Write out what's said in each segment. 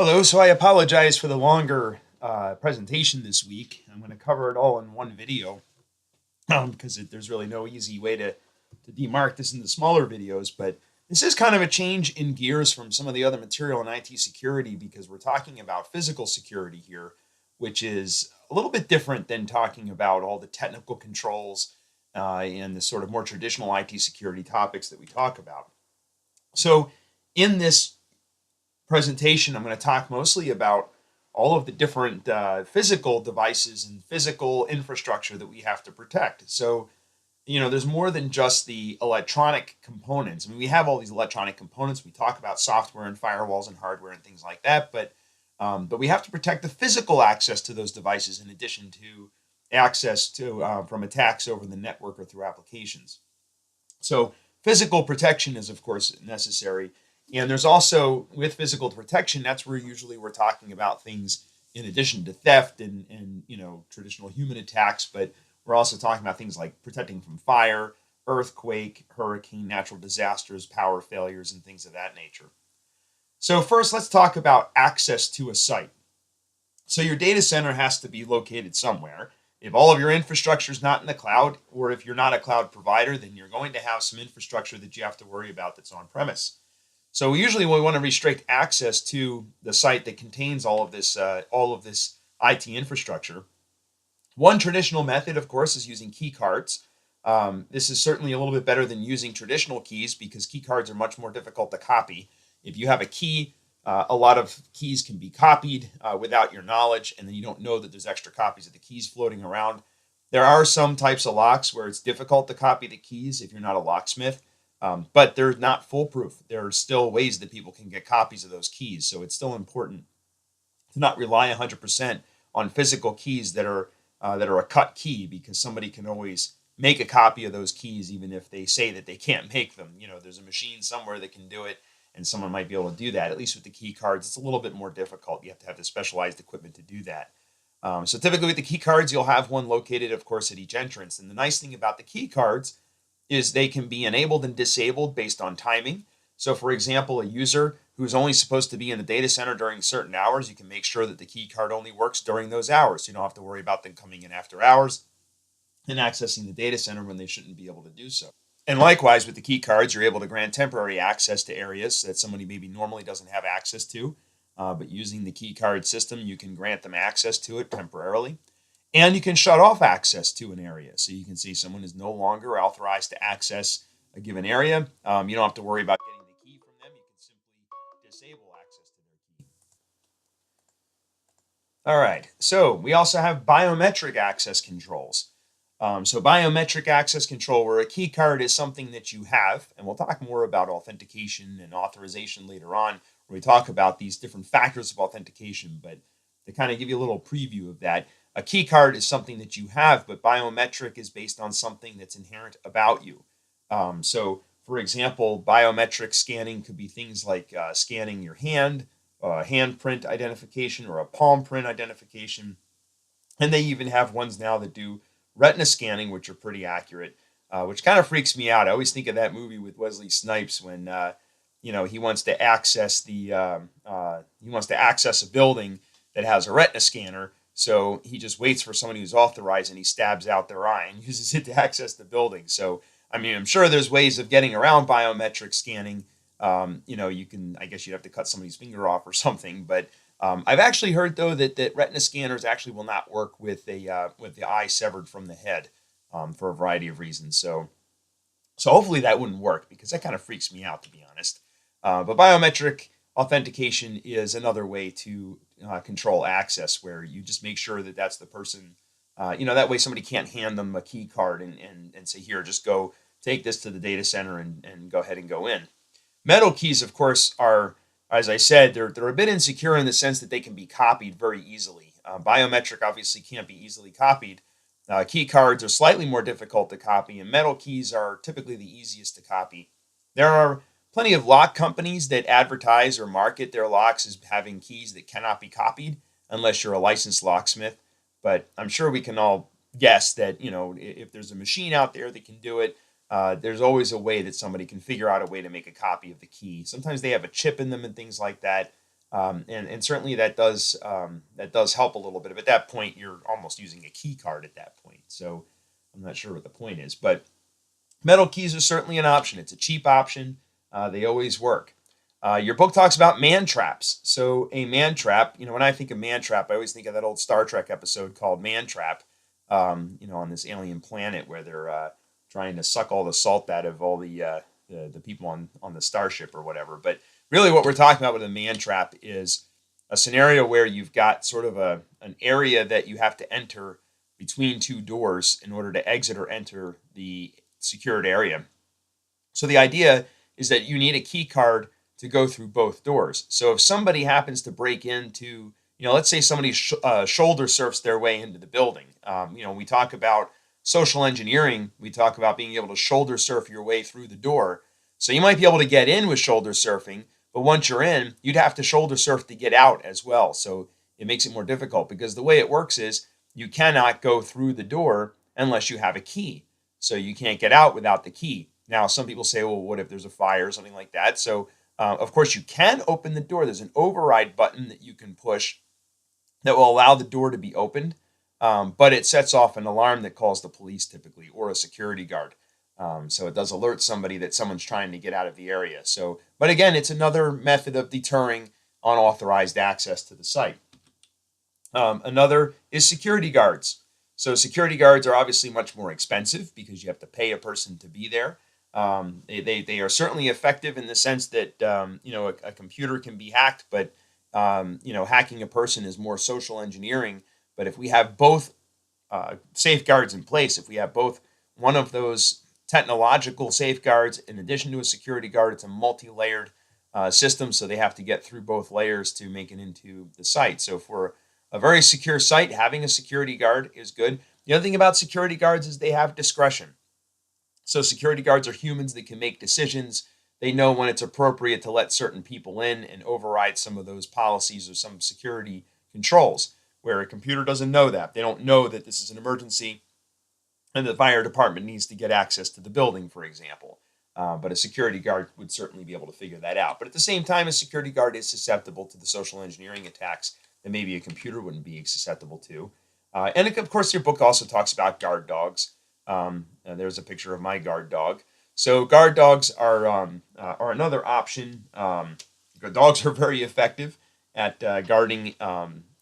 Hello, so I apologize for the longer presentation this week. I'm going to cover it all in one video because there's really no easy way to demarc this into smaller videos. But this is kind of a change in gears from some of the other material in IT security because we're talking about physical security here, which is a little bit different than talking about all the technical controls and the sort of more traditional IT security topics that we talk about. So, in this presentation, I'm going to talk mostly about all of the different physical devices and physical infrastructure that we have to protect. So, there's more than just the electronic components. I mean, we have all these electronic components. We talk about software and firewalls and hardware and things like that, but we have to protect the physical access to those devices in addition to access to from attacks over the network or through applications. So physical protection is, of course, necessary. And there's also, with physical protection, that's where usually we're talking about things in addition to theft and traditional human attacks, but we're also talking about things like protecting from fire, earthquake, hurricane, natural disasters, power failures, and things of that nature. So first, let's talk about access to a site. So your data center has to be located somewhere. If all of your infrastructure is not in the cloud, or if you're not a cloud provider, then you're going to have some infrastructure that you have to worry about that's on premise. So usually we want to restrict access to the site that contains all of this IT infrastructure. One traditional method, of course, is using key cards. This is certainly a little bit better than using traditional keys because key cards are much more difficult to copy. If you have a key, a lot of keys can be copied without your knowledge, and then you don't know that there's extra copies of the keys floating around. There are some types of locks where it's difficult to copy the keys if you're not a locksmith, but they're not foolproof. There are still ways that people can get copies of those keys, so it's still important to not rely 100% on physical keys that are a cut key because somebody can always make a copy of those keys even if they say that they can't make them. There's a machine somewhere that can do it and someone might be able to do that. At least with the key cards, it's a little bit more difficult. You have to have the specialized equipment to do that. So typically with the key cards, you'll have one located, of course, at each entrance. And the nice thing about the key cards is they can be enabled and disabled based on timing. So for example, a user who's only supposed to be in the data center during certain hours, you can make sure that the key card only works during those hours. You don't have to worry about them coming in after hours and accessing the data center when they shouldn't be able to do so. And likewise, with the key cards, you're able to grant temporary access to areas that somebody maybe normally doesn't have access to. But using the key card system, you can grant them access to it temporarily. And you can shut off access to an area. So you can see someone is no longer authorized to access a given area. You don't have to worry about getting the key from them. You can simply disable access to their key. All right. So we also have biometric access controls. So biometric access control, where a key card is something that you have, and we'll talk more about authentication and authorization later on when we talk about these different factors of authentication, but to kind of give you a little preview of that, a key card is something that you have, but biometric is based on something that's inherent about you. So for example, biometric scanning could be things like scanning your hand, handprint identification, or a palm print identification. And they even have ones now that do retina scanning, which are pretty accurate, which kind of freaks me out. I always think of that movie with Wesley Snipes when he wants to access a building that has a retina scanner. So he just waits for somebody who's authorized and he stabs out their eye and uses it to access the building. So I mean, I'm sure there's ways of getting around biometric scanning. You can, I guess you'd have to cut somebody's finger off or something, but I've actually heard though that retina scanners actually will not work with the eye severed from the head for a variety of reasons. So hopefully that wouldn't work because that kind of freaks me out, to be honest. But biometric authentication is another way to control access, where you just make sure that that's the person. That way somebody can't hand them a key card and say, here, just go take this to the data center and go ahead and go in. Metal keys, of course, are, as I said, they're a bit insecure in the sense that they can be copied very easily. Biometric obviously can't be easily copied. Key cards are slightly more difficult to copy, and metal keys are typically the easiest to copy. There are plenty of lock companies that advertise or market their locks as having keys that cannot be copied unless you're a licensed locksmith. But I'm sure we can all guess that, if there's a machine out there that can do it, there's always a way that somebody can figure out a way to make a copy of the key. Sometimes they have a chip in them and things like that. And certainly that does help a little bit. But at that point, you're almost using a key card at that point. So I'm not sure what the point is, but metal keys are certainly an option. It's a cheap option. They always work. Your book talks about man traps. So a man trap, when I think of man trap, I always think of that old Star Trek episode called Man Trap. On this alien planet where they're trying to suck all the salt out of all the people on the starship or whatever. But really, what we're talking about with a man trap is a scenario where you've got sort of an area that you have to enter between two doors in order to exit or enter the secured area. So the idea is that you need a key card to go through both doors. So if somebody happens to break into, let's say somebody shoulder surfs their way into the building. We talk about social engineering. We talk about being able to shoulder surf your way through the door. So you might be able to get in with shoulder surfing, but once you're in, you'd have to shoulder surf to get out as well. So it makes it more difficult because the way it works is you cannot go through the door unless you have a key. So you can't get out without the key. Now, some people say, well, what if there's a fire or something like that? So, of course, you can open the door. There's an override button that you can push that will allow the door to be opened, but it sets off an alarm that calls the police typically or a security guard. So it does alert somebody that someone's trying to get out of the area. So, but again, it's another method of deterring unauthorized access to the site. Another is security guards. So security guards are obviously much more expensive because you have to pay a person to be there. They are certainly effective in the sense that a computer can be hacked, but hacking a person is more social engineering. But if we have both safeguards in place, if we have both one of those technological safeguards in addition to a security guard, it's a multi-layered system, so they have to get through both layers to make it into the site. So for a very secure site, having a security guard is good. The other thing about security guards is they have discretion. So security guards are humans that can make decisions. They know when it's appropriate to let certain people in and override some of those policies or some security controls, where a computer doesn't know that. They don't know that this is an emergency and the fire department needs to get access to the building, for example. But a security guard would certainly be able to figure that out. But at the same time, a security guard is susceptible to the social engineering attacks that maybe a computer wouldn't be susceptible to. And of course, your book also talks about guard dogs. There's a picture of my guard dog. So guard dogs are another option. Dogs are very effective at guarding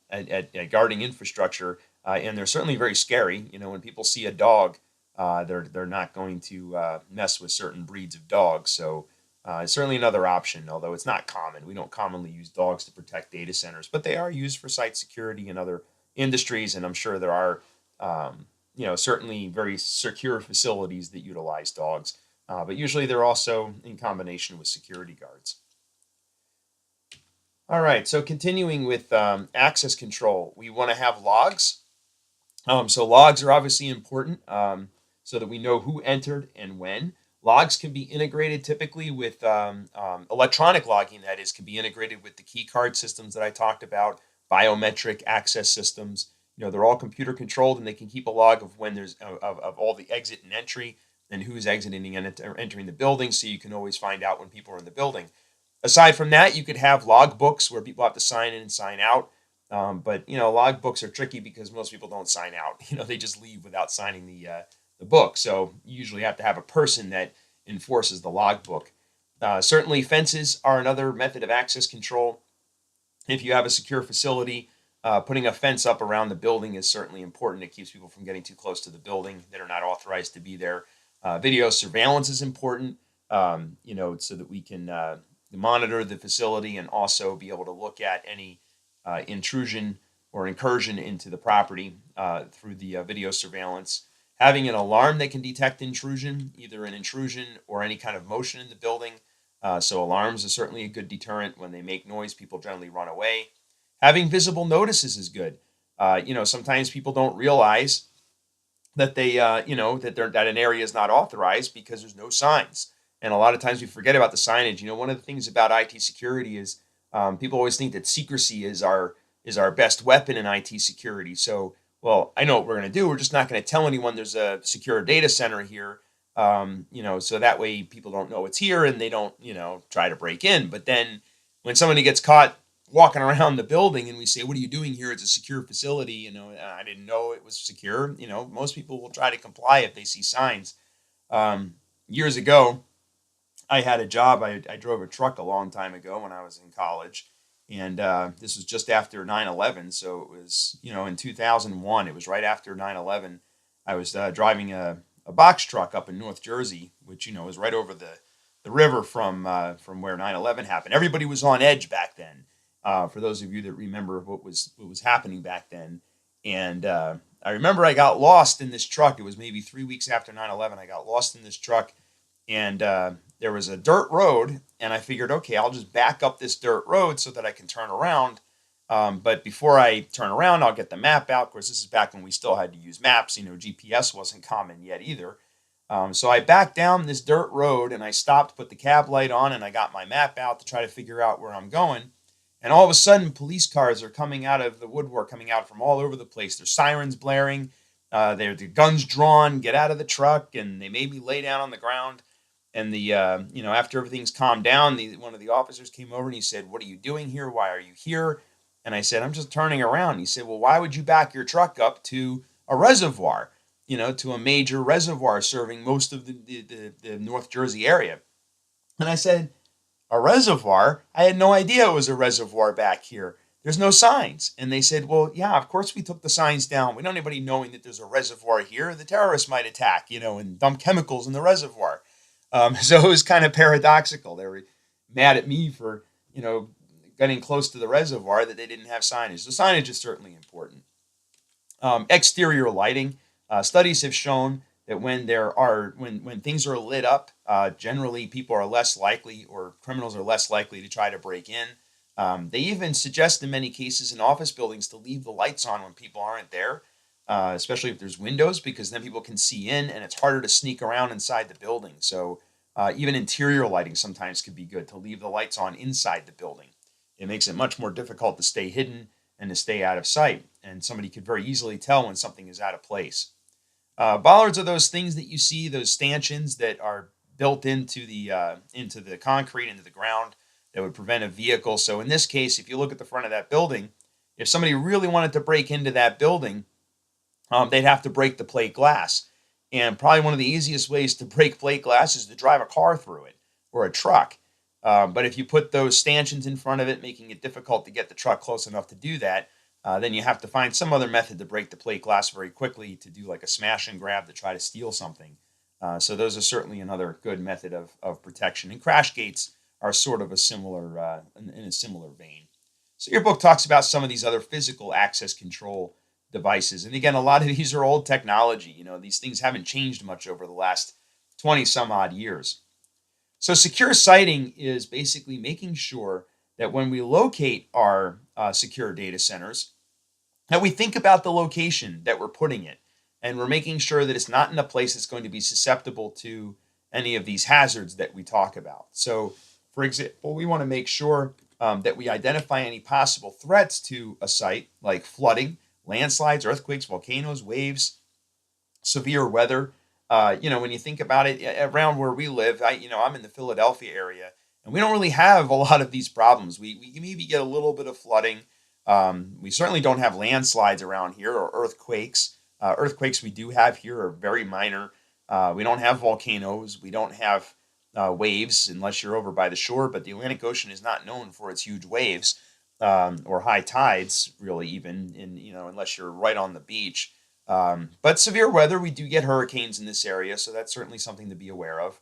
at guarding infrastructure, and they're certainly very scary. When people see a dog, they're not going to mess with certain breeds of dogs. So it's certainly another option, although it's not common. We don't commonly use dogs to protect data centers, but they are used for site security and other industries, and I'm sure there are, certainly very secure facilities that utilize dogs, but usually they're also in combination with security guards. All right, so continuing with access control, we want to have logs. So logs are obviously important so that we know who entered and when. Logs can be integrated typically with electronic logging, that is, can be integrated with the key card systems that I talked about, biometric access systems. They're all computer controlled and they can keep a log of when there's of all the exit and entry and who's exiting and entering the building, so you can always find out when people are in the building. Aside from that, you could have log books where people have to sign in and sign out. But log books are tricky because most people don't sign out. They just leave without signing the book. So you usually have to have a person that enforces the log book. Certainly, fences are another method of access control. If you have a secure facility, putting a fence up around the building is certainly important. It keeps people from getting too close to the building that are not authorized to be there. Video surveillance is important, so that we can monitor the facility and also be able to look at any intrusion or incursion into the property through the video surveillance. Having an alarm that can detect intrusion, either an intrusion or any kind of motion in the building. So alarms are certainly a good deterrent. When they make noise, people generally run away. Having visible notices is good. Sometimes people don't realize that that an area is not authorized because there's no signs. And a lot of times we forget about the signage. One of the things about IT security is people always think that secrecy is our best weapon in IT security. So, well, I know what we're going to do. We're just not going to tell anyone there's a secure data center here, so that way people don't know it's here and they don't, try to break in. But then when somebody gets caught walking around the building and we say, what are you doing here? It's a secure facility. I didn't know it was secure. Most people will try to comply if they see signs. Years ago, I had a job. I drove a truck a long time ago when I was in college. And this was just after 9/11. So it was, in 2001, it was right after 9/11. I was driving a box truck up in North Jersey, which, was right over the river from where 9/11 happened. Everybody was on edge back then. For those of you that remember what was happening back then. And I remember I got lost in this truck. It was maybe 3 weeks after 9/11. I got lost in this truck, and there was a dirt road, and I figured, okay, I'll just back up this dirt road so that I can turn around. But before I turn around, I'll get the map out. Of course, this is back when we still had to use maps. GPS wasn't common yet either. So I backed down this dirt road, and I stopped, put the cab light on, and I got my map out to try to figure out where I'm going. And all of a sudden, police cars are coming out of the woodwork, coming out from all over the place. There's sirens blaring. The guns drawn. Get out of the truck, and they made me lay down on the ground. And after everything's calmed down, one of the officers came over and he said, "What are you doing here? Why are you here?" And I said, "I'm just turning around." He said, "Well, why would you back your truck up to a reservoir, to a major reservoir serving most of the North Jersey area?" And I said, "A reservoir? I had no idea it was a reservoir back here. There's no signs." And they said, "Well, yeah, of course we took the signs down. We don't want anybody knowing that there's a reservoir here. The terrorists might attack, and dump chemicals in the reservoir." So it was kind of paradoxical. They were mad at me for, getting close to the reservoir that they didn't have signage. So signage is certainly important. Exterior lighting. Studies have shown that when things are lit up, generally people are less likely, or criminals are less likely to try to break in. They even suggest in many cases in office buildings to leave the lights on when people aren't there, especially if there's windows, because then people can see in and it's harder to sneak around inside the building. So even interior lighting sometimes could be good, to leave the lights on inside the building. It makes it much more difficult to stay hidden and to stay out of sight. And somebody could very easily tell when something is out of place. Bollards are those things that you see, those stanchions that are built into the concrete, into the ground, that would prevent a vehicle. So in this case, if you look at the front of that building, if somebody really wanted to break into that building, they'd have to break the plate glass. And probably one of the easiest ways to break plate glass is to drive a car through it, or a truck. But if you put those stanchions in front of it, making it difficult to get the truck close enough to do that, then you have to find some other method to break the plate glass very quickly, to do like a smash and grab to try to steal something. So those are certainly another good method of protection. And crash gates are sort of a similar in a similar vein. So your book talks about some of these other physical access control devices. And again, a lot of these are old technology. These things haven't changed much over the last 20 some odd years. So secure siting is basically making sure that when we locate our secure data centers, that we think about the location that we're putting it. And we're making sure that it's not in a place that's going to be susceptible to any of these hazards that we talk about. So, for example, we want to make sure that we identify any possible threats to a site, like flooding, landslides, earthquakes, volcanoes, waves, severe weather. When you think about it, around where we live, I'm in the Philadelphia area, and we don't really have a lot of these problems. We maybe get a little bit of flooding. We certainly don't have landslides around here, or earthquakes. Earthquakes we do have here are very minor. We don't have volcanoes. We don't have waves unless you're over by the shore, but the Atlantic Ocean is not known for its huge waves, or high tides, really, even unless you're right on the beach. But severe weather, we do get hurricanes in this area, so that's certainly something to be aware of.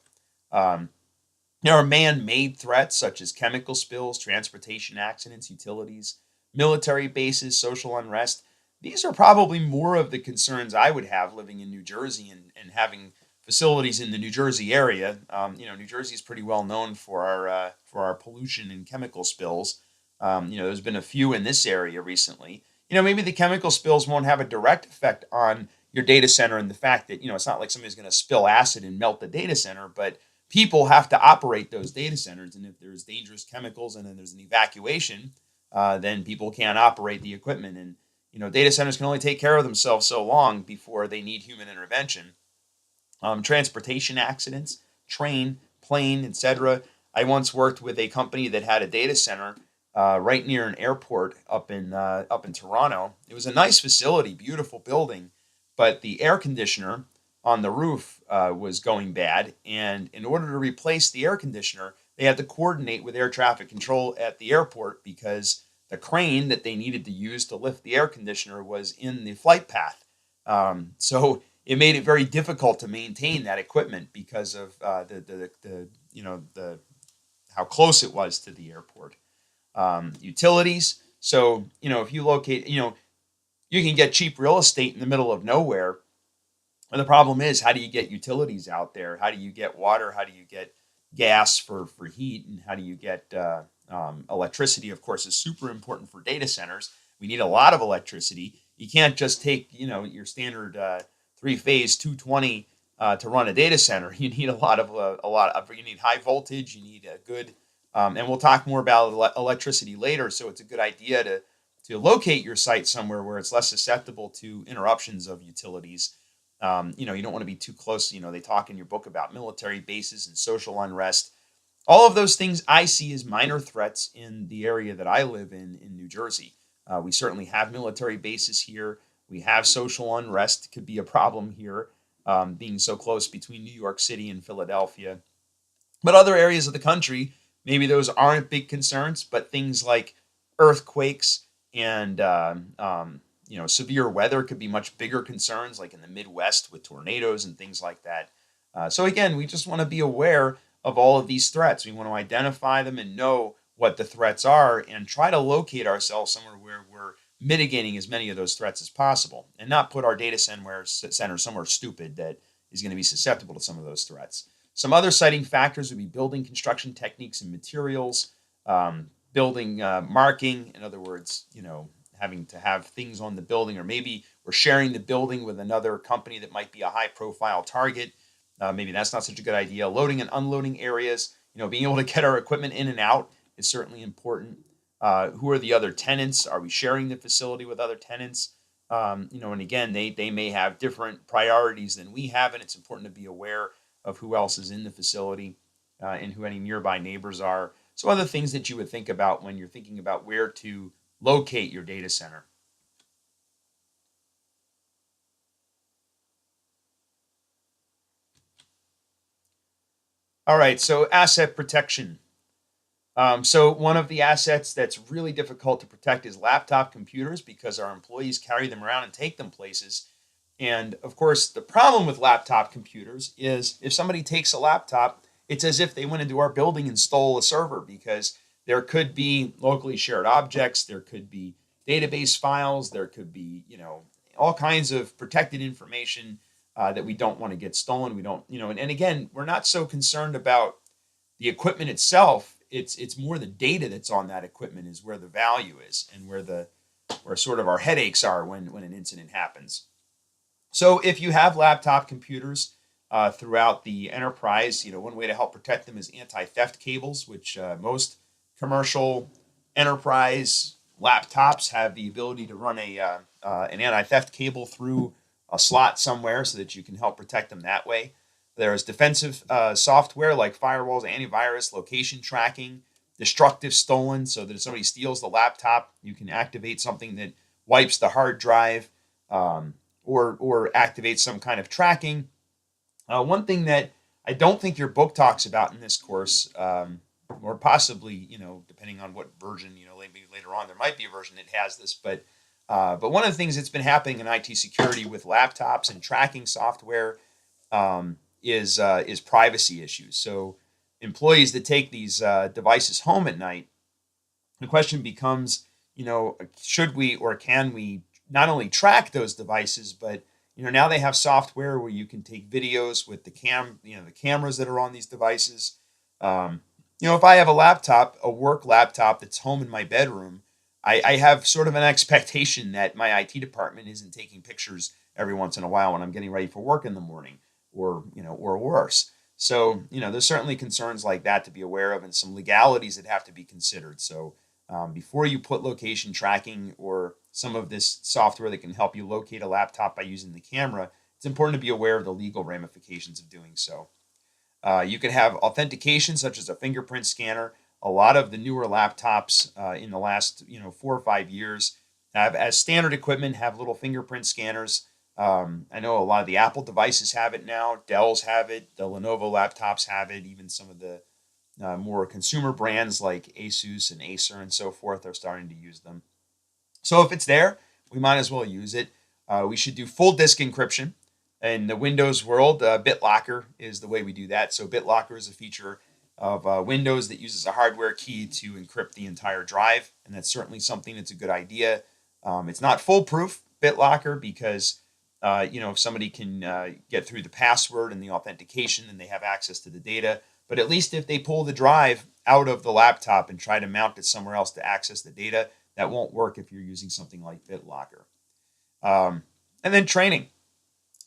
There are man-made threats such as chemical spills, transportation accidents, utilities, military bases, social unrest. These are probably more of the concerns I would have living in New Jersey and having facilities in the New Jersey area. New Jersey is pretty well known for our pollution and chemical spills. There's been a few in this area recently. Maybe the chemical spills won't have a direct effect on your data center, and the fact that, it's not like somebody's going to spill acid and melt the data center, but people have to operate those data centers. And if there's dangerous chemicals and then there's an evacuation, then people can't operate the equipment. And, data centers can only take care of themselves so long before they need human intervention. Transportation accidents, train, plane, etc. I once worked with a company that had a data center right near an airport up in Toronto. It was a nice facility, beautiful building, but the air conditioner on the roof was going bad, and in order to replace the air conditioner, they had to coordinate with air traffic control at the airport because the crane that they needed to use to lift the air conditioner was in the flight path. So it made it very difficult to maintain that equipment because of the the how close it was to the airport. Utilities. So if you locate, you can get cheap real estate in the middle of nowhere. And the problem is, how do you get utilities out there? How do you get water? How do you get gas for heat? And how do you get electricity? Of course, is super important for data centers. We need a lot of electricity. You can't just take your standard three-phase 220 to run a data center. You need you need high voltage. You need a good and we'll talk more about electricity later. So it's a good idea to locate your site somewhere where it's less susceptible to interruptions of utilities. You don't want to be too close. They talk in your book about military bases and social unrest. All of those things I see as minor threats in the area that I live in New Jersey. We certainly have military bases here. We have social unrest could be a problem here, being so close between New York City and Philadelphia. But other areas of the country, maybe those aren't big concerns, but things like earthquakes and severe weather could be much bigger concerns, like in the Midwest with tornadoes and things like that. So again, we just want to be aware of all of these threats. We want to identify them and know what the threats are and try to locate ourselves somewhere where we're mitigating as many of those threats as possible and not put our data center somewhere stupid that is going to be susceptible to some of those threats. Some other citing factors would be building construction techniques and materials, building marking. In other words, having to have things on the building, or maybe we're sharing the building with another company that might be a high-profile target. Maybe that's not such a good idea. Loading and unloading areas, being able to get our equipment in and out is certainly important. Who are the other tenants? Are we sharing the facility with other tenants? And again, they may have different priorities than we have, and it's important to be aware of who else is in the facility and who any nearby neighbors are. So other things that you would think about when you're thinking about where to locate your data center. All right, so asset protection. So one of the assets that's really difficult to protect is laptop computers because our employees carry them around and take them places. And of course, the problem with laptop computers is if somebody takes a laptop, it's as if they went into our building and stole a server because there could be locally shared objects, there could be database files, there could be, all kinds of protected information that we don't want to get stolen. We don't, and again, we're not so concerned about the equipment itself. It's more the data that's on that equipment is where the value is and where sort of our headaches are when an incident happens. So if you have laptop computers throughout the enterprise, one way to help protect them is anti-theft cables, which most commercial enterprise laptops have the ability to run an anti-theft cable through a slot somewhere so that you can help protect them that way. There's defensive software like firewalls, antivirus, location tracking, destructive stolen, so that if somebody steals the laptop, you can activate something that wipes the hard drive. Or activate some kind of tracking. One thing that I don't think your book talks about in this course, or possibly, depending on what version, maybe later on there might be a version that has this, but one of the things that's been happening in IT security with laptops and tracking software is privacy issues. So employees that take these devices home at night, the question becomes, should we or can we not only track those devices, but now they have software where you can take videos with the cameras that are on these devices. If I have a work laptop that's home in my bedroom, I have sort of an expectation that my IT department isn't taking pictures every once in a while when I'm getting ready for work in the morning, or worse. So there's certainly concerns like that to be aware of, and some legalities that have to be considered. So before you put location tracking or some of this software that can help you locate a laptop by using the camera, it's important to be aware of the legal ramifications of doing so. You can have authentication, such as a fingerprint scanner. A lot of the newer laptops in the last 4 or 5 years have, as standard equipment, have little fingerprint scanners. I know a lot of the Apple devices have it now. Dell's have it. The Lenovo laptops have it. Even some of the more consumer brands like Asus and Acer and so forth are starting to use them. So if it's there, we might as well use it. We should do full disk encryption. In the Windows world, BitLocker is the way we do that. So BitLocker is a feature of Windows that uses a hardware key to encrypt the entire drive, and that's certainly something that's a good idea. It's not foolproof, BitLocker, because if somebody can get through the password and the authentication, then they have access to the data. But at least if they pull the drive out of the laptop and try to mount it somewhere else to access the data, that won't work if you're using something like BitLocker. And then training.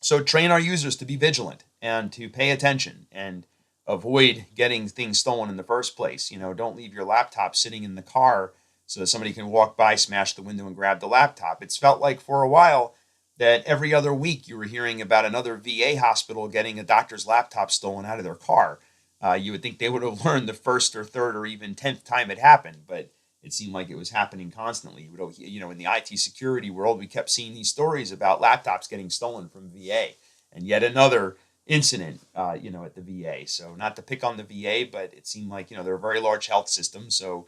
So train our users to be vigilant and to pay attention and avoid getting things stolen in the first place. Don't leave your laptop sitting in the car so that somebody can walk by, smash the window, and grab the laptop. It's felt like for a while that every other week you were hearing about another VA hospital getting a doctor's laptop stolen out of their car. You would think they would have learned the first or third or even 10th time it happened, but it seemed like it was happening constantly. In the IT security world, we kept seeing these stories about laptops getting stolen from VA, and yet another incident, at the VA. So not to pick on the VA, but it seemed like, they're a very large health system. So,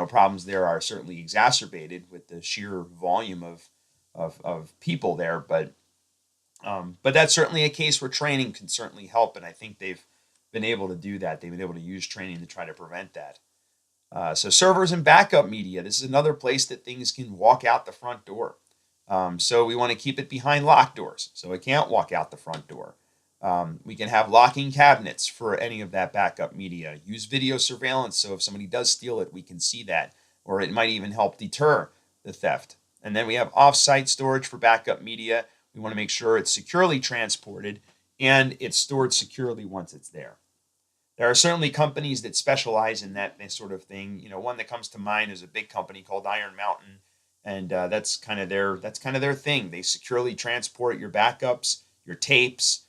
problems there are certainly exacerbated with the sheer volume of people there. But that's certainly a case where training can certainly help. And I think they've been able to do that. They've been able to use training to try to prevent that. So servers and backup media. This is another place that things can walk out the front door. So we want to keep it behind locked doors, so it can't walk out the front door. We can have locking cabinets for any of that backup media. Use video surveillance, so if somebody does steal it, we can see that, or it might even help deter the theft. And then we have off-site storage for backup media. We want to make sure it's securely transported and it's stored securely once it's there. There are certainly companies that specialize in that sort of thing. One that comes to mind is a big company called Iron Mountain, and that's kind of their thing. They securely transport your backups, your tapes,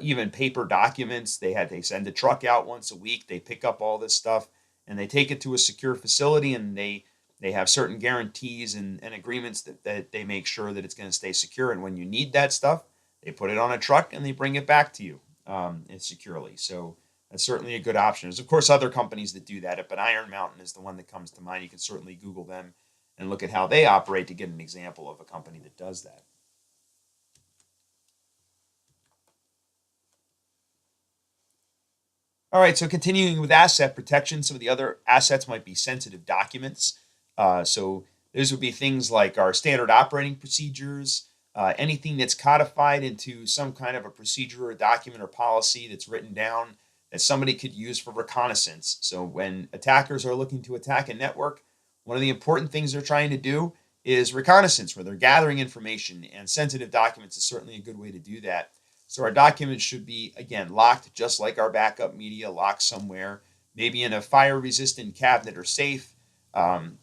even paper documents. They send a truck out once a week. They pick up all this stuff and they take it to a secure facility, and they have certain guarantees and agreements that they make sure that it's going to stay secure. And when you need that stuff, they put it on a truck and they bring it back to you securely. So that's certainly a good option. There's, of course, other companies that do that, but Iron Mountain is the one that comes to mind. You can certainly Google them and look at how they operate to get an example of a company that does that. All right, so continuing with asset protection, some of the other assets might be sensitive documents. So those would be things like our standard operating procedures, anything that's codified into some kind of a procedure or document or policy that's written down that somebody could use for reconnaissance. So when attackers are looking to attack a network, one of the important things they're trying to do is reconnaissance, where they're gathering information, and sensitive documents is certainly a good way to do that. So our documents should be, again, locked just like our backup media, locked somewhere, maybe in a fire-resistant cabinet or safe.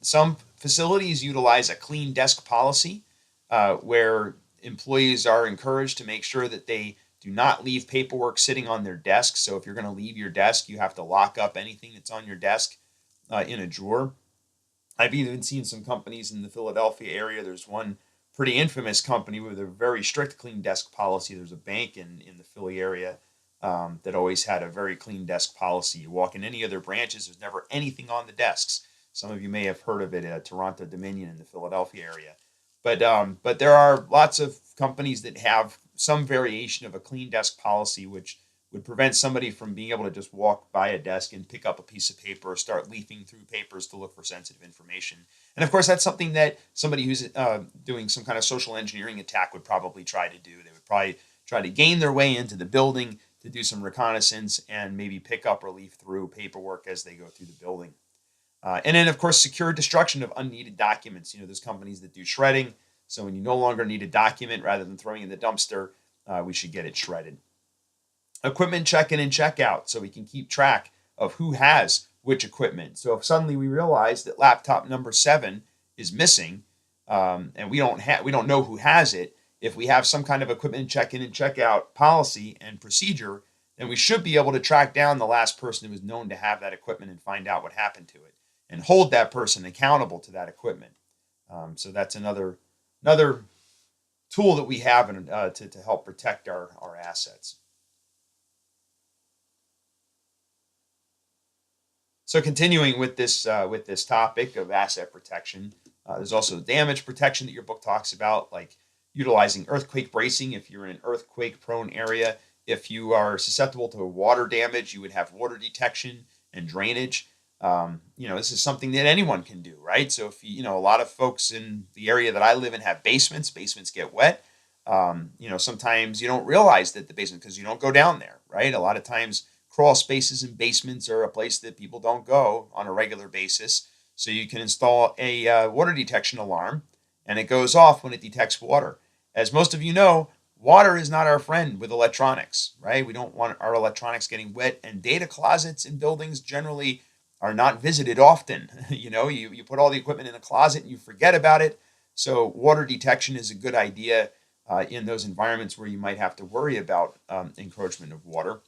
Some facilities utilize a clean desk policy where employees are encouraged to make sure that they do not leave paperwork sitting on their desk. So if you're going to leave your desk, you have to lock up anything that's on your desk in a drawer. I've even seen some companies in the Philadelphia area. There's one pretty infamous company with a very strict clean desk policy. There's a bank in the Philly area that always had a very clean desk policy. You walk in any of their branches, there's never anything on the desks. Some of you may have heard of it at Toronto Dominion in the Philadelphia area. But there are lots of companies that have some variation of a clean desk policy, which would prevent somebody from being able to just walk by a desk and pick up a piece of paper or start leafing through papers to look for sensitive information. And of course, that's something that somebody who's doing some kind of social engineering attack would probably try to do. They would probably try to gain their way into the building to do some reconnaissance and maybe pick up or leaf through paperwork as they go through the building. And then, of course, secure destruction of unneeded documents. There's companies that do shredding. So when you no longer need a document, rather than throwing it in the dumpster, we should get it shredded. Equipment check-in and check-out, so we can keep track of who has which equipment. So if suddenly we realize that laptop number 7 is missing, and we don't know who has it, if we have some kind of equipment check-in and check-out policy and procedure, then we should be able to track down the last person who was known to have that equipment and find out what happened to it. and hold that person accountable to that equipment. So that's another tool that we have to help protect our assets. So continuing with this topic of asset protection, there's also damage protection that your book talks about, like utilizing earthquake bracing if you're in an earthquake-prone area. If you are susceptible to water damage, you would have water detection and drainage. This is something that anyone can do, right? So if a lot of folks in the area that I live in have basements. Basements get wet. Sometimes you don't realize that the basement, because you don't go down there, right? A lot of times crawl spaces in basements are a place that people don't go on a regular basis. So you can install a water detection alarm, and it goes off when it detects water. As most of you know, water is not our friend with electronics, right? We don't want our electronics getting wet, and data closets in buildings generally are not visited often. You put all the equipment in a closet and you forget about it. So water detection is a good idea in those environments where you might have to worry about encroachment of water.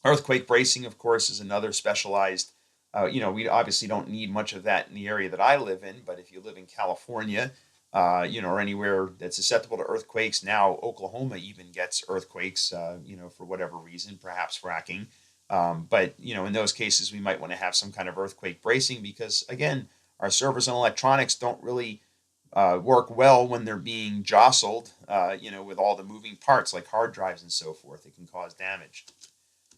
Earthquake bracing, of course, is another specialized. We obviously don't need much of that in the area that I live in, but if you live in California, or anywhere that's susceptible to earthquakes, now Oklahoma even gets earthquakes, for whatever reason, perhaps fracking. But in those cases, we might want to have some kind of earthquake bracing because, again, our servers and electronics don't really work well when they're being jostled, with all the moving parts like hard drives and so forth. It can cause damage.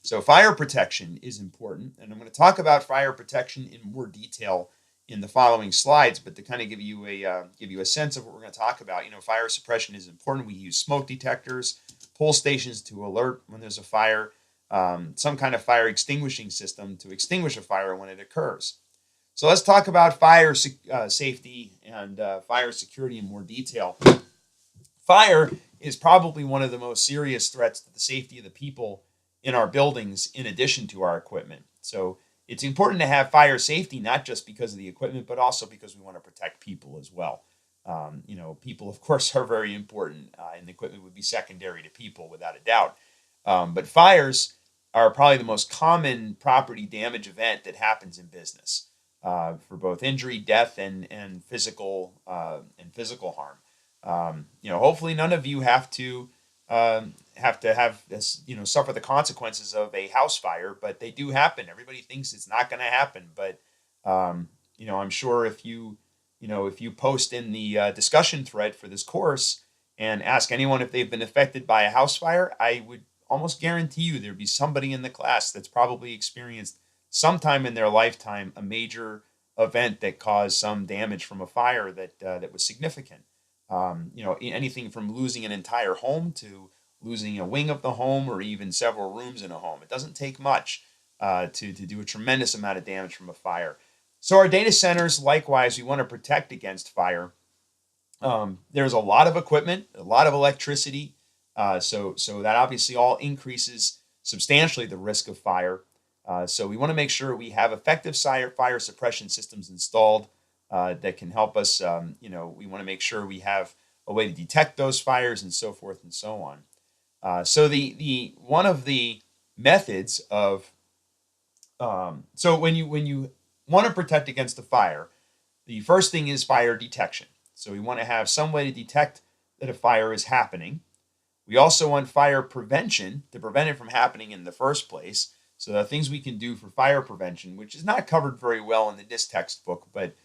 So fire protection is important, and I'm going to talk about fire protection in more detail in the following slides. But to kind of give you a sense of what we're going to talk about, fire suppression is important. We use smoke detectors, pull stations to alert when there's a fire, some kind of fire extinguishing system to extinguish a fire when it occurs. So let's talk about fire safety and fire security in more detail. Fire is probably one of the most serious threats to the safety of the people in our buildings, in addition to our equipment. So it's important to have fire safety, not just because of the equipment, but also because we want to protect people as well. People, of course, are very important, and the equipment would be secondary to people without a doubt. But fires are probably the most common property damage event that happens in business, for both injury, death, and physical harm. Hopefully none of you have to have this, suffer the consequences of a house fire, but they do happen. Everybody thinks it's not going to happen, but I'm sure if you post in the discussion thread for this course and ask anyone if they've been affected by a house fire, I would almost guarantee you there'd be somebody in the class that's probably experienced sometime in their lifetime a major event that caused some damage from a fire that was significant. Anything from losing an entire home to losing a wing of the home or even several rooms in a home. It doesn't take much to do a tremendous amount of damage from a fire. So our data centers, likewise, we want to protect against fire. There's a lot of equipment, a lot of electricity, so that obviously all increases substantially the risk of fire. So we want to make sure we have effective fire suppression systems installed that can help us. We want to make sure we have a way to detect those fires and so forth and so on. So the one of the methods of so when you want to protect against a fire, the first thing is fire detection. So we want to have some way to detect that a fire is happening. We also want fire prevention to prevent it from happening in the first place. So the things we can do for fire prevention, which is not covered very well in this textbook, but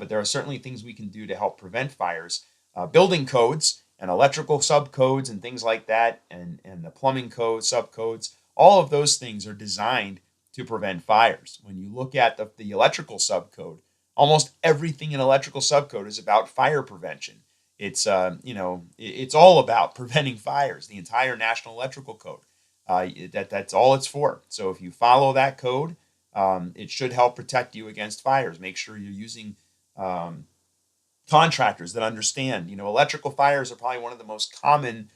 there are certainly things we can do to help prevent fires. Building codes and electrical subcodes and things like that, and the plumbing code, subcodes, all of those things are designed to prevent fires. When you look at the electrical subcode, almost everything in electrical subcode is about fire prevention. It's it's all about preventing fires. The entire National Electrical Code, that's all it's for. So if you follow that code, it should help protect you against fires. Make sure you're using contractors that understand. Electrical fires are probably one of the most common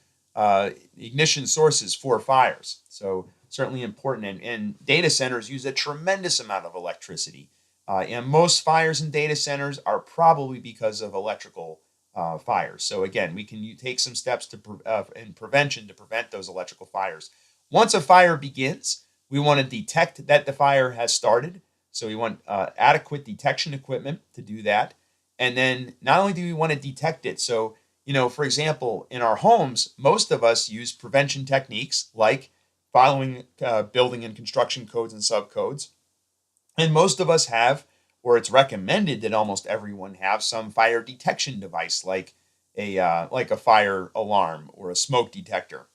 ignition sources for fires. So certainly important. And data centers use a tremendous amount of electricity. And most fires in data centers are probably because of electrical fires. So again, we can take some steps in prevention to prevent those electrical fires. Once a fire begins, we want to detect that the fire has started. So we want adequate detection equipment to do that. And then not only do we want to detect it, so, for example, in our homes, most of us use prevention techniques like following building and construction codes and subcodes. And most of us have, or it's recommended that almost everyone have some fire detection device like a fire alarm or a smoke detector.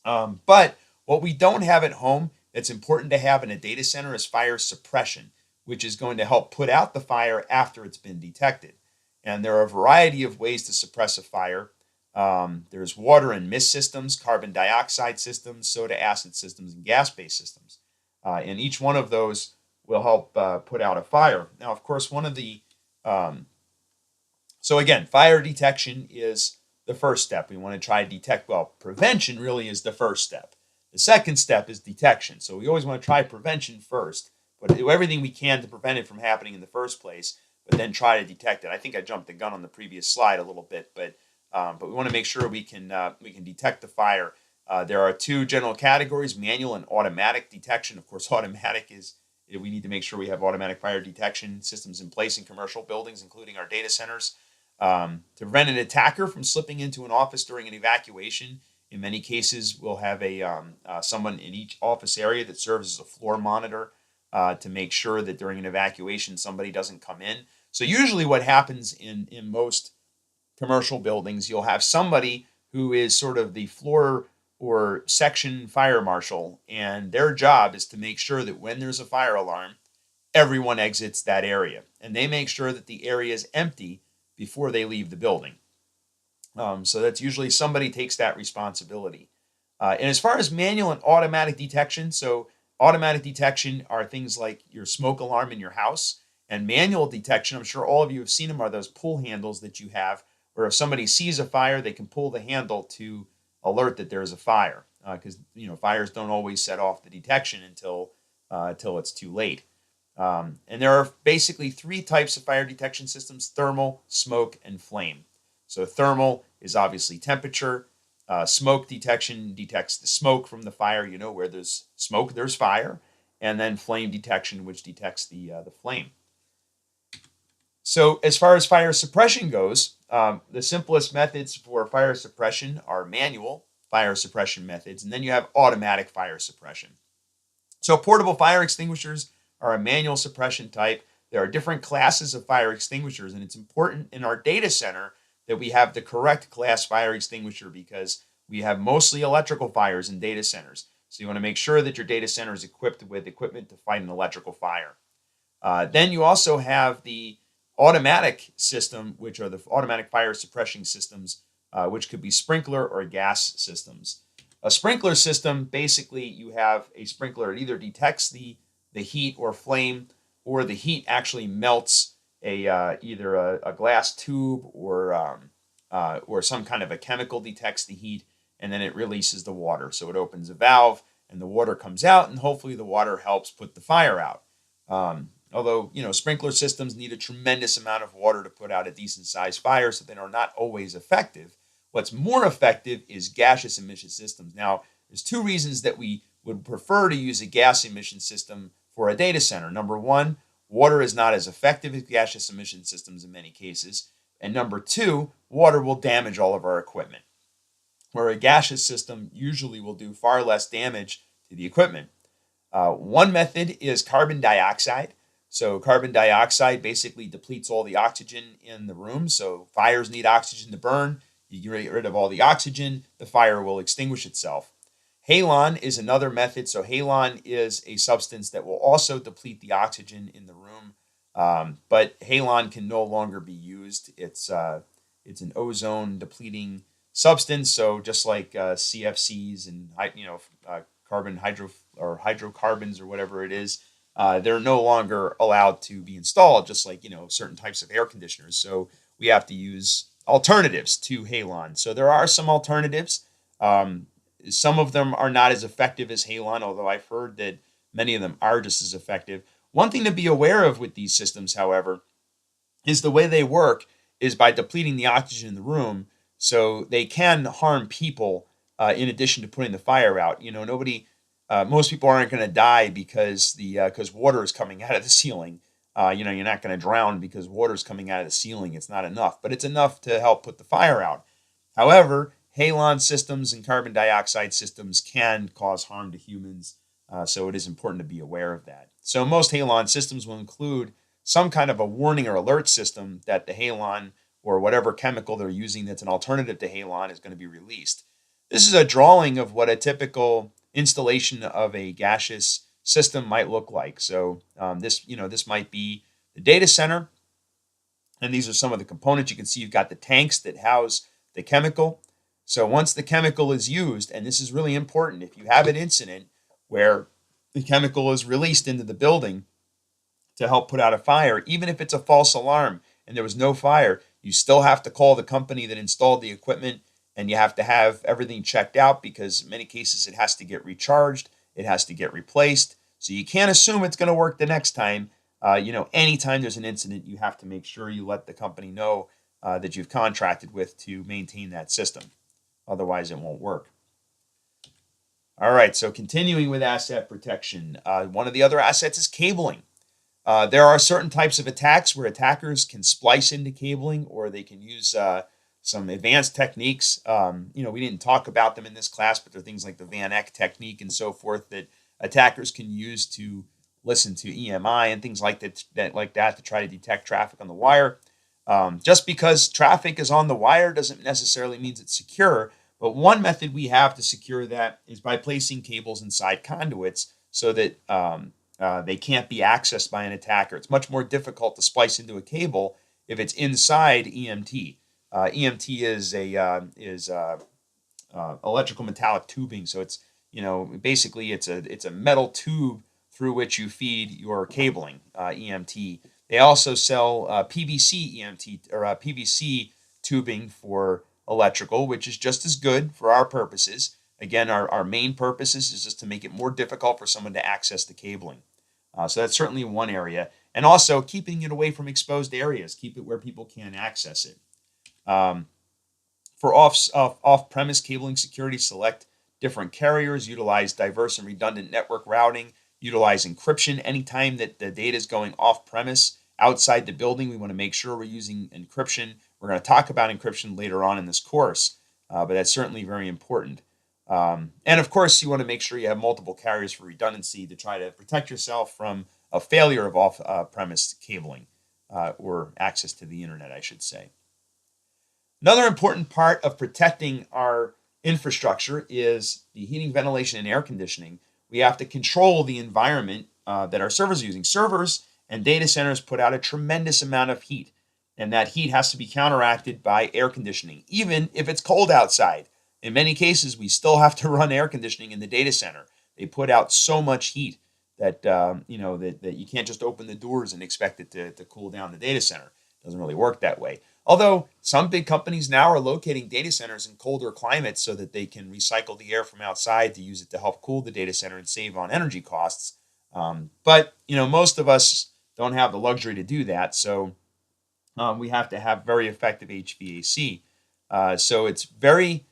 But what we don't have at home that's important to have in a data center is fire suppression, which is going to help put out the fire after it's been detected. And there are a variety of ways to suppress a fire. There's water and mist systems, carbon dioxide systems, soda acid systems, and gas-based systems. And each one of those will help put out a fire. Now, of course, so again, fire detection is the first step. We want to try to detect, prevention really is the first step. The second step is detection. So we always want to try prevention first, but do everything we can to prevent it from happening in the first place, but then try to detect it. I think I jumped the gun on the previous slide a little bit, but we want to make sure we can detect the fire. There are two general categories: manual and automatic detection. Of course, automatic is we need to make sure we have automatic fire detection systems in place in commercial buildings, including our data centers. To prevent an attacker from slipping into an office during an evacuation, in many cases, we'll have someone in each office area that serves as a floor monitor to make sure that during an evacuation somebody doesn't come in. So usually what happens in most commercial buildings, you'll have somebody who is sort of the floor or section fire marshal, and their job is to make sure that when there's a fire alarm, everyone exits that area. And they make sure that the area is empty before they leave the building. So that's usually somebody takes that responsibility. And as far as manual and automatic detection, so automatic detection are things like your smoke alarm in your house, and manual detection, I'm sure all of you have seen them, are those pull handles that you have, where if somebody sees a fire, they can pull the handle to alert that there's a fire, because fires don't always set off the detection until it's too late. And there are basically three types of fire detection systems: thermal, smoke, and flame. So thermal is obviously temperature. Smoke detection detects the smoke from the fire. Where there's smoke, there's fire. And then flame detection, which detects the flame. So as far as fire suppression goes, the simplest methods for fire suppression are manual fire suppression methods, and then you have automatic fire suppression. So portable fire extinguishers are a manual suppression type. There are different classes of fire extinguishers, and it's important in our data center that we have the correct class fire extinguisher, because we have mostly electrical fires in data centers. So you want to make sure that your data center is equipped with equipment to fight an electrical fire. Then you also have the automatic system, which are the automatic fire suppression systems, which could be sprinkler or gas systems. A sprinkler system, basically you have a sprinkler. It either detects the heat or flame, or the heat actually melts either a glass tube or some kind of a chemical detects the heat, and then it releases the water. So it opens a valve and the water comes out, and hopefully the water helps put the fire out. Although sprinkler systems need a tremendous amount of water to put out a decent sized fire, so they are not always effective. What's more effective is gaseous emission systems. Now, there's two reasons that we would prefer to use a gas emission system for a data center. Number one, water is not as effective as gaseous emission systems in many cases. And number two, water will damage all of our equipment, where a gaseous system usually will do far less damage to the equipment. One method is carbon dioxide. So carbon dioxide basically depletes all the oxygen in the room. So fires need oxygen to burn. You get rid of all the oxygen, the fire will extinguish itself. Halon is another method. So halon is a substance that will also deplete the oxygen in the room, but halon can no longer be used. It's an ozone depleting substance. So just like CFCs and hydrocarbons or whatever it is, they're no longer allowed to be installed. Just like certain types of air conditioners. So we have to use alternatives to halon. So there are some alternatives. Some of them are not as effective as halon, although I've heard that many of them are just as effective. One thing to be aware of with these systems, however, is the way they work is by depleting the oxygen in the room, so they can harm people in addition to putting the fire out. Nobody most people aren't going to die because because water is coming out of the ceiling. You're not going to drown because water is coming out of the ceiling. It's not enough, but it's enough to help put the fire out. However, halon systems and carbon dioxide systems can cause harm to humans, so it is important to be aware of that. So most halon systems will include some kind of a warning or alert system that the halon or whatever chemical they're using that's an alternative to halon is going to be released. This is a drawing of what a typical installation of a gaseous system might look like. So this might be the data center, and these are some of the components. You can see you've got the tanks that house the chemical. So once the chemical is used, and this is really important, if you have an incident where the chemical is released into the building to help put out a fire, even if it's a false alarm and there was no fire, you still have to call the company that installed the equipment, and you have to have everything checked out because in many cases it has to get recharged, it has to get replaced. So you can't assume it's going to work the next time. Anytime there's an incident, you have to make sure you let the company know that you've contracted with to maintain that system. Otherwise, it won't work. All right, so continuing with asset protection, one of the other assets is cabling. There are certain types of attacks where attackers can splice into cabling, or they can use some advanced techniques. We didn't talk about them in this class, but there are things like the Van Eck technique and so forth that attackers can use to listen to EMI and things like that to try to detect traffic on the wire. Just because traffic is on the wire doesn't necessarily mean it's secure. But one method we have to secure that is by placing cables inside conduits so that they can't be accessed by an attacker. It's much more difficult to splice into a cable if it's inside EMT. EMT is electrical metallic tubing, so it's basically it's a metal tube through which you feed your cabling. EMT. They also sell PVC EMT or PVC tubing for electrical, which is just as good for our purposes. Again, our main purpose is just to make it more difficult for someone to access the cabling. So that's certainly one area. And also keeping it away from exposed areas. Keep it where people can't access it. For off-premise cabling security, select different carriers, utilize diverse and redundant network routing, utilize encryption. Anytime that the data is going off-premise, outside the building, we want to make sure we're using encryption. We're going to talk about encryption later on in this course, but that's certainly very important. And of course, you want to make sure you have multiple carriers for redundancy to try to protect yourself from a failure of off-premise cabling or access to the internet, I should say. Another important part of protecting our infrastructure is the heating, ventilation, and air conditioning. We have to control the environment that our servers are using. Servers and data centers put out a tremendous amount of heat, and that heat has to be counteracted by air conditioning, even if it's cold outside. In many cases, we still have to run air conditioning in the data center. They put out so much heat that that you can't just open the doors and expect it to cool down the data center. It doesn't really work that way. Although some big companies now are locating data centers in colder climates so that they can recycle the air from outside to use it to help cool the data center and save on energy costs. But most of us don't have the luxury to do that, so we have to have very effective HVAC. So it's very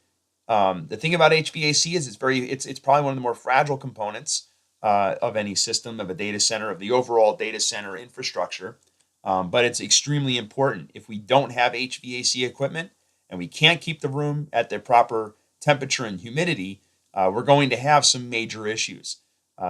the thing about HVAC is it's probably one of the more fragile components of any system, of a data center, of the overall data center infrastructure. But it's extremely important. If we don't have HVAC equipment and we can't keep the room at the proper temperature and humidity, we're going to have some major issues.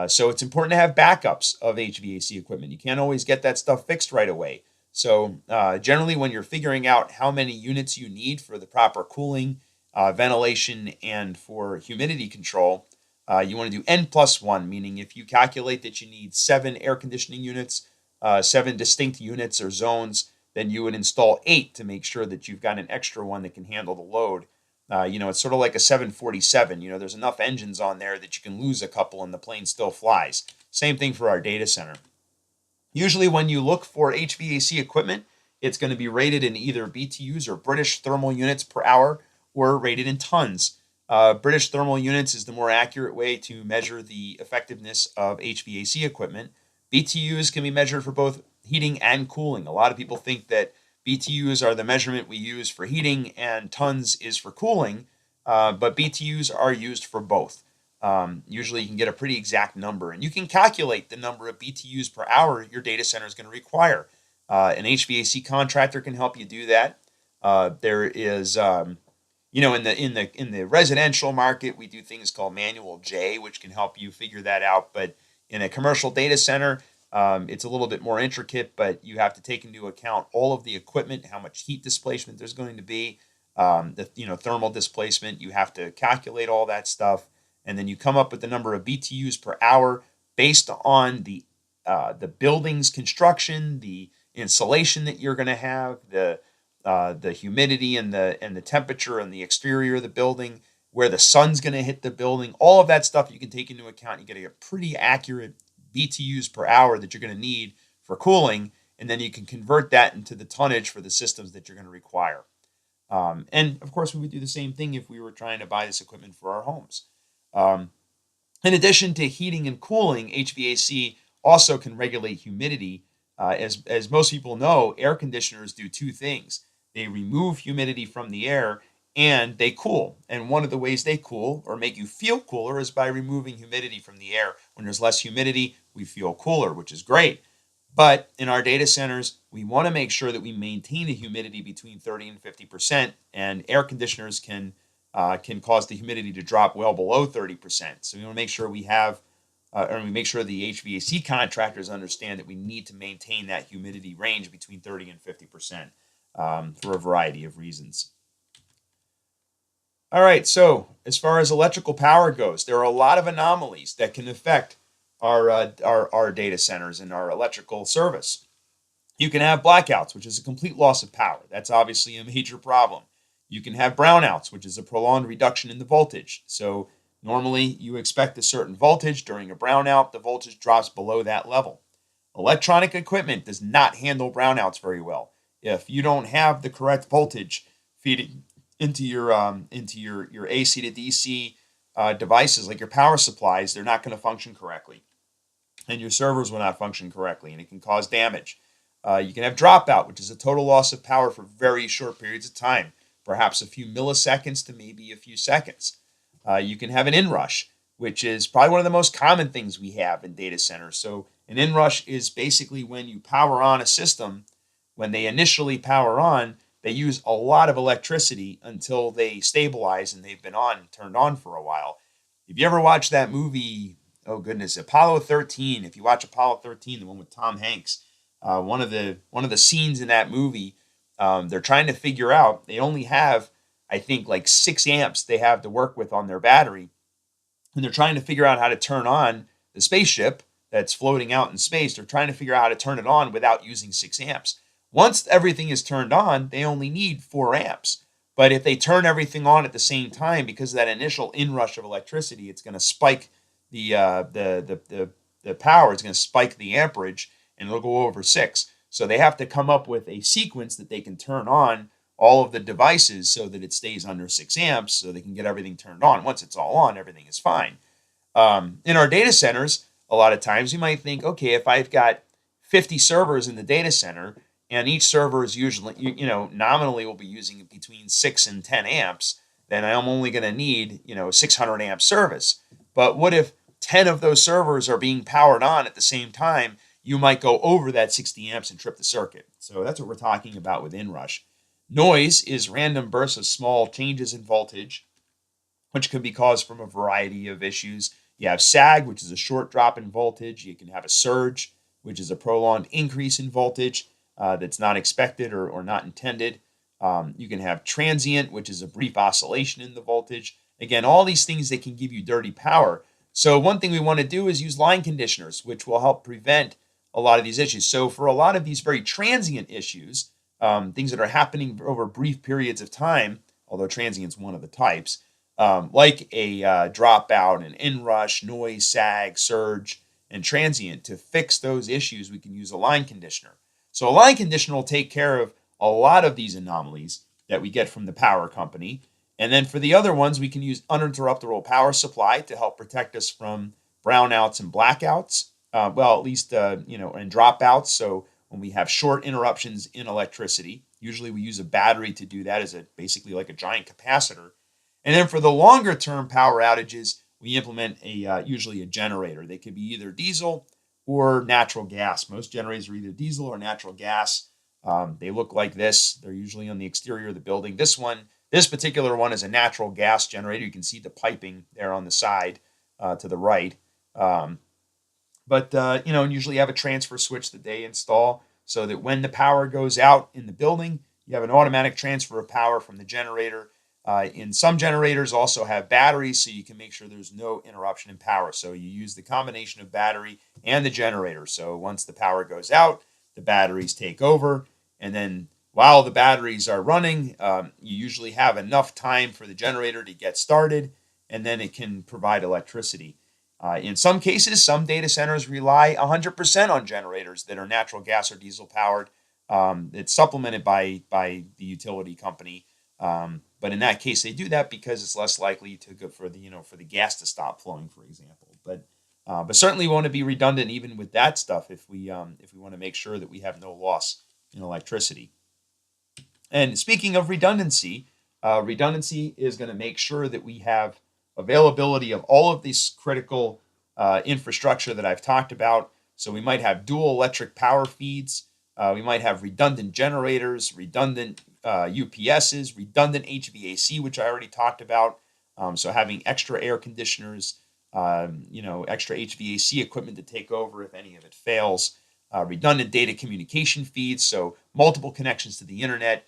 So it's important to have backups of HVAC equipment. You can't always get that stuff fixed right away. So generally when you're figuring out how many units you need for the proper cooling, ventilation, and for humidity control, you want to do N+1, meaning if you calculate that you need 7 air conditioning units, 7 distinct units or zones, then you would install 8 to make sure that you've got an extra one that can handle the load. It's sort of like a 747. There's enough engines on there that you can lose a couple and the plane still flies. Same thing for our data center. Usually when you look for HVAC equipment, it's going to be rated in either BTUs or British thermal units per hour or rated in tons. British thermal units is the more accurate way to measure the effectiveness of HVAC equipment. BTUs can be measured for both heating and cooling. A lot of people think that BTUs are the measurement we use for heating and tons is for cooling, but BTUs are used for both. Usually you can get a pretty exact number, and you can calculate the number of BTUs per hour your data center is going to require. An HVAC contractor can help you do that. There is, in the residential market, we do things called Manual J, which can help you figure that out. But in a commercial data center, it's a little bit more intricate, but you have to take into account all of the equipment, how much heat displacement there's going to be, the thermal displacement. You have to calculate all that stuff, and then you come up with the number of BTUs per hour based on the building's construction, the insulation that you're going to have, the humidity and the temperature and the exterior of the building, where the sun's going to hit the building. All of that stuff you can take into account. You get a pretty accurate BTUs per hour that you're going to need for cooling, and then you can convert that into the tonnage for the systems that you're going to require. And of course, we would do the same thing if we were trying to buy this equipment for our homes. Um, in addition to heating and cooling, HVAC also can regulate humidity. As most people know, air conditioners do two things. They remove humidity from the air and they cool. And one of the ways they cool or make you feel cooler is by removing humidity from the air. When there's less humidity, we feel cooler, which is great. But in our data centers, we want to make sure that we maintain a humidity between 30 and 50%, and air conditioners can cause the humidity to drop well below 30%. So we want to make sure we have, or we make sure the HVAC contractors understand that we need to maintain that humidity range between 30 and 50% for a variety of reasons. All right, so as far as electrical power goes, there are a lot of anomalies that can affect our data centers and our electrical service. You can have blackouts, which is a complete loss of power. That's obviously a major problem. You can have brownouts, which is a prolonged reduction in the voltage. So normally you expect a certain voltage. During a brownout, the voltage drops below that level. Electronic equipment does not handle brownouts very well. If you don't have the correct voltage feeding into your AC to DC devices like your power supplies, they're not going to function correctly, and your servers will not function correctly, and it can cause damage. You can have dropout, which is a total loss of power for very short periods of time, perhaps a few milliseconds to maybe a few seconds. You can have an inrush, which is probably one of the most common things we have in data centers. So an inrush is basically when you power on a system. When they initially power on, they use a lot of electricity until they stabilize and they've been turned on for a while. If you ever watched that movie, oh goodness, Apollo 13, if you watch Apollo 13, the one with Tom Hanks, one of the scenes in that movie, they're trying to figure out, they only have, I think, like 6 amps they have to work with on their battery. And they're trying to figure out how to turn on the spaceship that's floating out in space. They're trying to figure out how to turn it on without using 6 amps. Once everything is turned on, they only need 4 amps. But if they turn everything on at the same time, because of that initial inrush of electricity, it's going to spike the power. It's going to spike the amperage, and it'll go over 6. So they have to come up with a sequence that they can turn on all of the devices so that it stays under 6 amps, so they can get everything turned on. Once it's all on, everything is fine. In our data centers, a lot of times you might think, okay, if I've got 50 servers in the data center, and each server is usually, nominally will be using between 6 and 10 amps, then I'm only going to need, 600 amp service. But what if 10 of those servers are being powered on at the same time? You might go over that 60 amps and trip the circuit. So that's what we're talking about with inrush. Noise is random bursts of small changes in voltage, which could be caused from a variety of issues. You have sag, which is a short drop in voltage. You can have a surge, which is a prolonged increase in voltage. That's not expected or not intended. You can have transient, which is a brief oscillation in the voltage. Again, all these things that can give you dirty power. So one thing we want to do is use line conditioners, which will help prevent a lot of these issues. So for a lot of these very transient issues, things that are happening over brief periods of time, although transient is one of the types, like a dropout, an inrush, noise, sag, surge, and transient, to fix those issues, we can use a line conditioner. So a line conditioner will take care of a lot of these anomalies that we get from the power company. And then for the other ones, we can use uninterruptible power supply to help protect us from brownouts and blackouts. At least, and dropouts. So when we have short interruptions in electricity, usually we use a battery to do that as basically like a giant capacitor. And then for the longer term power outages, we implement usually a generator. They could be either diesel or natural gas. Most generators are either diesel or natural gas. They look like this. They're usually on the exterior of the building. This particular one is a natural gas generator. You can see the piping there on the side to the right. Usually have a transfer switch that they install so that when the power goes out in the building, you have an automatic transfer of power from the generator. In some generators also have batteries, so you can make sure there's no interruption in power. So you use the combination of battery and the generator. So once the power goes out, the batteries take over. And then while the batteries are running, you usually have enough time for the generator to get started, and then it can provide electricity. In some cases, some data centers rely 100% on generators that are natural gas or diesel powered. It's supplemented by the utility company. But in that case, they do that because it's less likely to go for the gas to stop flowing, for example. But certainly we want to be redundant even with that stuff if we want to make sure that we have no loss in electricity. And speaking of redundancy, redundancy is going to make sure that we have availability of all of this critical infrastructure that I've talked about. So we might have dual electric power feeds. We might have redundant generators, redundant UPSs, redundant HVAC, which I already talked about. So having extra air conditioners, extra HVAC equipment to take over if any of it fails. Redundant data communication feeds, so multiple connections to the internet.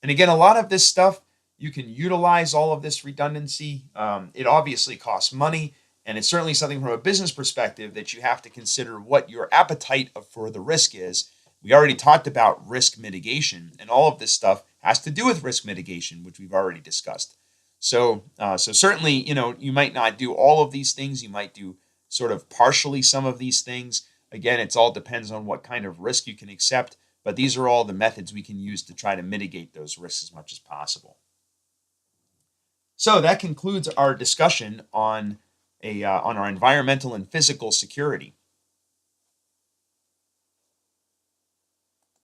And again, a lot of this stuff, you can utilize all of this redundancy. It obviously costs money, and it's certainly something from a business perspective that you have to consider what your appetite for the risk is. We already talked about risk mitigation, and all of this stuff has to do with risk mitigation, which we've already discussed. So certainly, you might not do all of these things. You might do sort of partially some of these things. Again, it all depends on what kind of risk you can accept, but these are all the methods we can use to try to mitigate those risks as much as possible. So that concludes our discussion on our environmental and physical security.